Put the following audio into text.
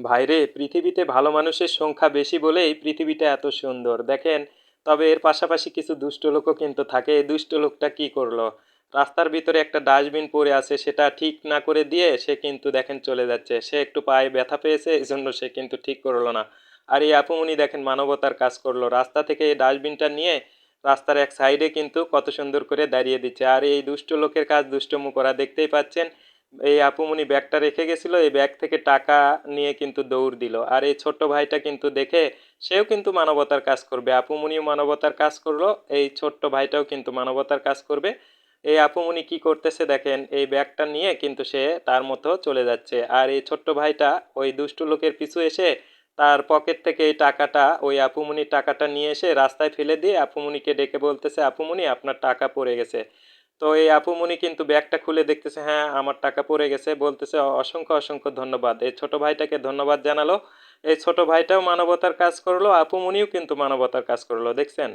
ভাইরে, পৃথিবীতে ভালো মানুষের সংখ্যা বেশি বলেই পৃথিবীটা এত সুন্দর দেখেন। তবে এর পাশাপাশি কিছু দুষ্ট লোকও কিন্তু থাকে। এই দুষ্ট লোকটা কি করলো, রাস্তার ভিতরে একটা ডাস্টবিন পড়ে আছে, সেটা ঠিক না করে দিয়ে সে কিন্তু দেখেন চলে যাচ্ছে। সে একটু পায়ে ব্যথা পেয়েছে, এই জন্য সে কিন্তু ঠিক করলো না। আর এই আপুমনি দেখেন মানবতার কাজ করলো, রাস্তা থেকে এই ডাস্টবিনটা নিয়ে রাস্তার এক সাইডে কিন্তু কত সুন্দর করে দাঁড়িয়ে দিচ্ছে। আর এই দুষ্ট লোকের কাজ দুষ্টুমু করা, দেখতেই পাচ্ছেন। এই আপুমনি ব্যাগটা রেখে গেছিল, এই ব্যাগ থেকে টাকা নিয়ে কিন্তু দৌড় দিল। আর এই ছোট্ট ভাইটা কিন্তু দেখে সেও কিন্তু মানবতার কাজ করবে, আপুমনিও মানবতার কাজ করলো, এই ছোট্ট ভাইটাও কিন্তু মানবতার কাজ করবে। এই আপুমনি কি করতেছে দেখেন, এই ব্যাগটা নিয়ে কিন্তু সে তার মতো চলে যাচ্ছে। আর এই ছোট্ট ভাইটা ওই দুষ্টু লোকের পিছু এসে তার পকেট থেকে এই টাকাটা, ওই আপুমনির টাকাটা নিয়ে এসে রাস্তায় ফেলে দিয়ে আপুমনিকে ডেকে বলতেছে, আপুমনি আপনার টাকা পড়ে গেছে। তো এই আপুমনি কিন্তু ব্যাগটা খুলে দেখতেছে, হ্যাঁ আমার টাকা পড়ে গেছে, বলতেছে অসংখ্য অসংখ্য ধন্যবাদ। এই ছোট ভাইটাকে ধন্যবাদ জানালো। এই ছোট ভাইটাও মানবতার কাজ করলো, আপুমনিও কিন্তু মানবতার কাজ করলো, দেখছেন।